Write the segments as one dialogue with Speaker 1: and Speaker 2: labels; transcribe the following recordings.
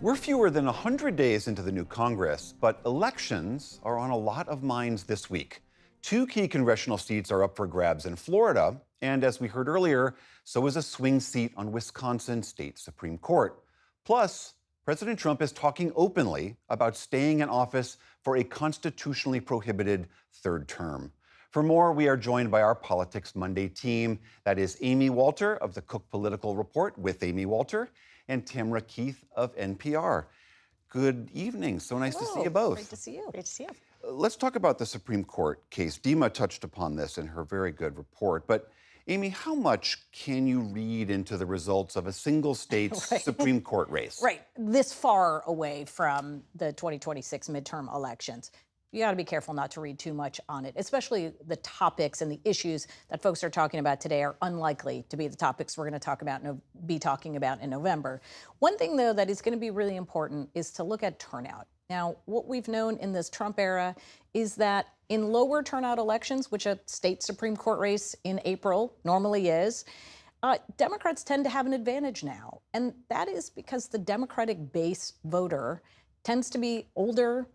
Speaker 1: We're fewer than 100 days into the new Congress, but elections are on a lot of minds this week. Two key congressional seats are up for grabs in Florida, and as we heard earlier, so is a swing seat on Wisconsin State Supreme Court. Plus, President Trump is talking openly about staying in office for a constitutionally prohibited third term. For more, we are joined by our Politics Monday team. That is Amy Walter of the Cook Political Report with Amy Walter and Tamara Keith of NPR. Good evening. So nice to see you both.
Speaker 2: Great to see you. Great to see you.
Speaker 1: Let's talk about the Supreme Court case. Dima touched upon this in her very good report. But Amy, how much can you read into the results of a single state's
Speaker 2: Right.
Speaker 1: Supreme Court race?
Speaker 2: Right. This far away from the 2026 midterm elections. You got to be careful not to read too much on it, especially the topics and the issues that folks are talking about today are unlikely to be the topics we're going to be talking about in November. One thing, though, that is going to be really important is to look at turnout. Now, what we've known in this Trump era is that in lower turnout elections, which a state Supreme Court race in April normally is, Democrats tend to have an advantage now. And that is because the Democratic base voter tends to be older.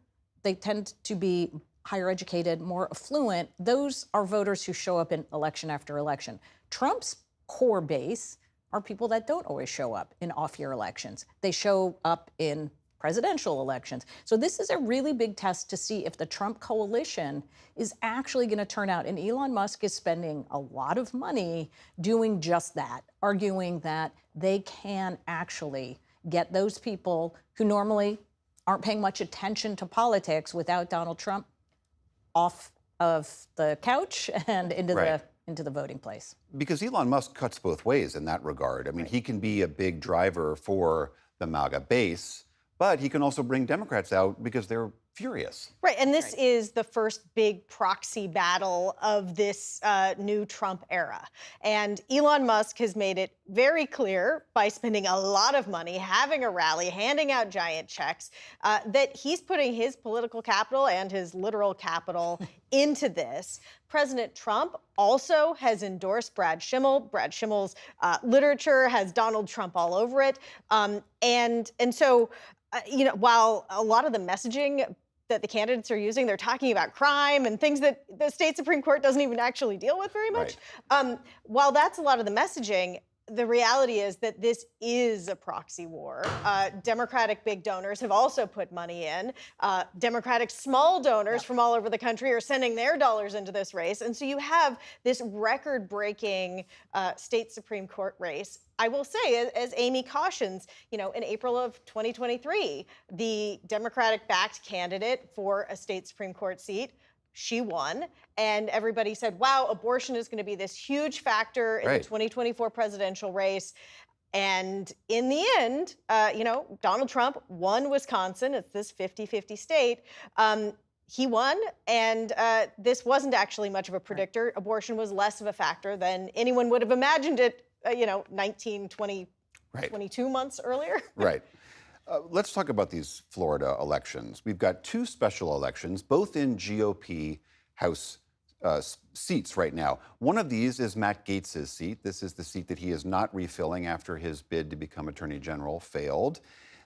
Speaker 2: They tend to be higher educated, more affluent. Those are voters who show up in election after election. Trump's core base are people that don't always show up in off-year elections. They show up in presidential elections. So this is a really big test to see if the Trump coalition is actually going to turn out. And Elon Musk is spending a lot of money doing just that, arguing that they can actually get those people who normally aren't paying much attention to politics without Donald Trump off of the couch and into the voting place.
Speaker 1: Because Elon Musk cuts both ways in that regard. I mean, he can be a big driver for the MAGA base, but he can also bring Democrats out because they're furious.
Speaker 3: Right, and this is the first big proxy battle of this new Trump era. And Elon Musk has made it very clear by spending a lot of money, having a rally, handing out giant checks, that he's putting his political capital and his literal capital into this. President Trump also has endorsed Brad Schimmel. Brad Schimmel's literature has Donald Trump all over it. And so, while a lot of the messaging that the candidates are using, they're talking about crime and things that the state Supreme Court doesn't even actually deal with very much.
Speaker 1: Right.
Speaker 3: While that's a lot of the messaging, the reality is that this is a proxy war. Democratic big donors have also put money in. Democratic small donors from all over the country are sending their dollars into this race. And so you have this record-breaking state Supreme Court race. I will say, as Amy cautions, in April of 2023, the Democratic-backed candidate for a state Supreme Court seat, she won, and everybody said, wow, abortion is going to be this huge factor in the 2024 presidential race. And in the end, Donald Trump won Wisconsin. It's this 50-50 state. He won, and this wasn't actually much of a predictor. Right. Abortion was less of a factor than anyone would have imagined it, 19, 20, 22 months earlier.
Speaker 1: Right. Let's talk about these Florida elections. We've got two special elections, both in GOP House seats right now. One of these is Matt Gaetz's seat. This is the seat that he is not refilling after his bid to become Attorney General failed.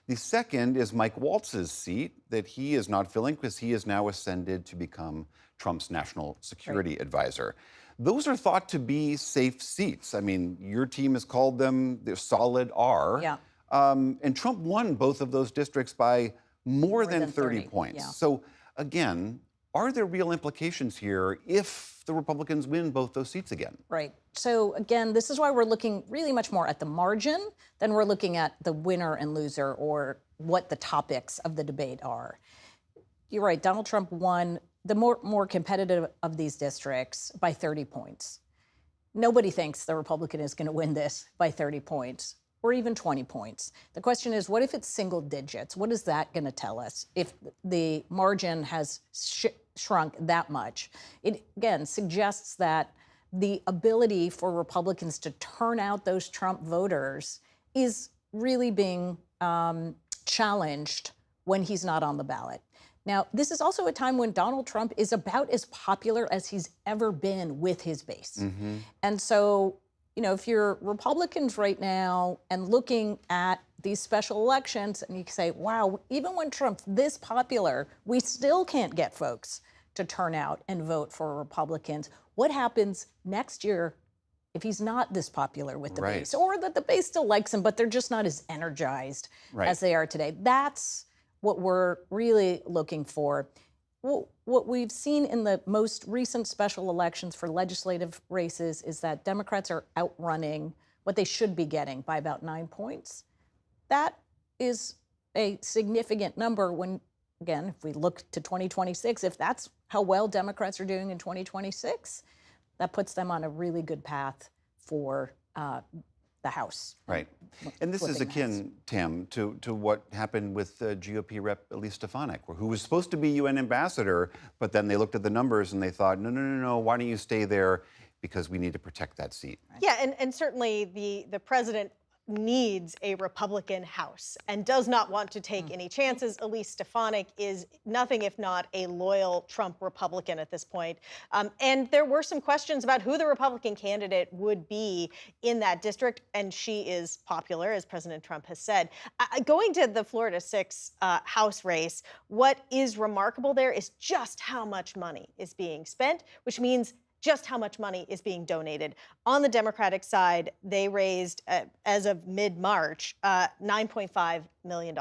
Speaker 1: The second is Mike Waltz's seat that he is not filling because he is now ascended to become Trump's national security advisor. Those are thought to be safe seats. I mean, your team has called them the solid R.
Speaker 2: Yeah.
Speaker 1: And Trump won both of those districts by more than 30 points.
Speaker 2: Yeah.
Speaker 1: So again, are there real implications here if the Republicans win both those seats again?
Speaker 2: Right. So again, this is why we're looking really much more at the margin than we're looking at the winner and loser or what the topics of the debate are. You're right. Donald Trump won the more competitive of these districts by 30 points. Nobody thinks the Republican is going to win this by 30 points. Or even 20 points. The question is, what if it's single digits? What is that going to tell us if the margin has shrunk that much? It, again, suggests that the ability for Republicans to turn out those Trump voters is really being challenged when he's not on the ballot. Now, this is also a time when Donald Trump is about as popular as he's ever been with his base. Mm-hmm. And so if you're Republicans right now and looking at these special elections and you say, wow, even when Trump's this popular, we still can't get folks to turn out and vote for Republicans. What happens next year if he's not this popular with the
Speaker 1: Right.
Speaker 2: base, or that the base still likes him, but they're just not as energized
Speaker 1: Right.
Speaker 2: as they are today? That's what we're really looking for. What we've seen in the most recent special elections for legislative races is that Democrats are outrunning what they should be getting by about 9 points. That is a significant number when, again, if we look to 2026, if that's how well Democrats are doing in 2026, that puts them on a really good path for the House.
Speaker 1: Right. And this is
Speaker 2: flipping the
Speaker 1: akin, Tam, to what happened with GOP Rep Elise Stefanik, who was supposed to be UN ambassador, but then they looked at the numbers and they thought, no, why don't you stay there? Because we need to protect that seat.
Speaker 3: Yeah, and certainly the president needs a Republican House and does not want to take any chances. Elise Stefanik is nothing if not a loyal Trump Republican at this point. And there were some questions about who the Republican candidate would be in that district, and she is popular, as President Trump has said. Going to the Florida 6 House race, what is remarkable there is just how much money is being spent, which means just how much money is being donated. On the Democratic side, they raised, as of mid-March, $9.5 million.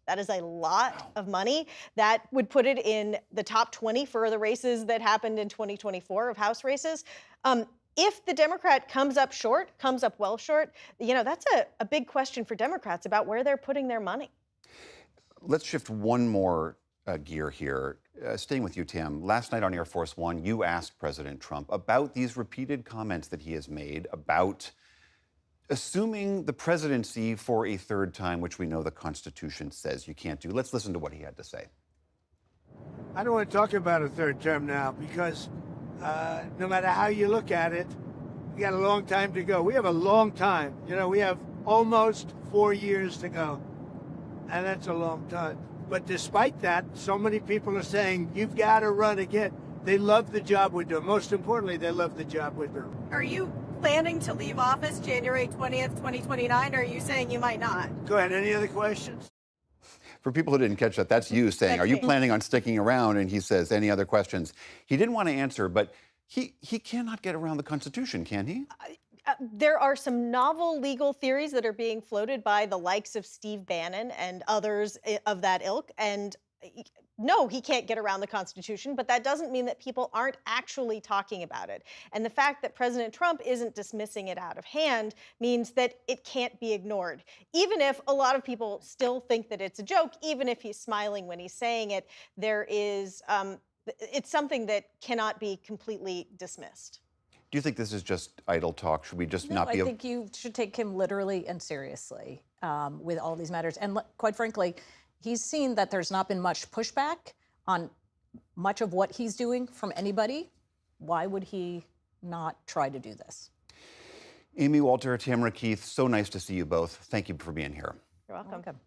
Speaker 3: That is a lot of money. That would put it in the top 20 for the races that happened in 2024 of House races. If the Democrat comes up well short, that's a big question for Democrats about where they're putting their money.
Speaker 1: Let's shift one more gear here. Staying with you, Tim, last night on Air Force One, you asked President Trump about these repeated comments that he has made about assuming the presidency for a third time, which we know the Constitution says you can't do. Let's listen to what he had to say.
Speaker 4: I don't want to talk about a third term now because no matter how you look at it, we got a long time to go. We have a long time. We have almost 4 years to go, and that's a long time. But despite that, so many people are saying, you've got to run again. They love the job we're doing. Most importantly, they love the job we're doing.
Speaker 5: Are you planning to leave office January 20th, 2029, or are you saying you might not?
Speaker 4: Go ahead. Any other questions?
Speaker 1: For people who didn't catch that, that's you saying, are you planning on sticking around? And he says, any other questions? He didn't want to answer, but he cannot get around the Constitution, can he?
Speaker 3: There are some novel legal theories that are being floated by the likes of Steve Bannon and others of that ilk. And no, he can't get around the Constitution, but that doesn't mean that people aren't actually talking about it. And the fact that President Trump isn't dismissing it out of hand means that it can't be ignored. Even if a lot of people still think that it's a joke, even if he's smiling when he's saying it, it's something that cannot be completely dismissed.
Speaker 1: Do you think this is just idle talk? Should we just
Speaker 2: No,
Speaker 1: not be?
Speaker 2: I think you should take him literally and seriously with all these matters. And quite frankly, he's seen that there's not been much pushback on much of what he's doing from anybody. Why would he not try to do this?
Speaker 1: Amy Walter, Tamara Keith, so nice to see you both. Thank you for being here.
Speaker 3: You're welcome.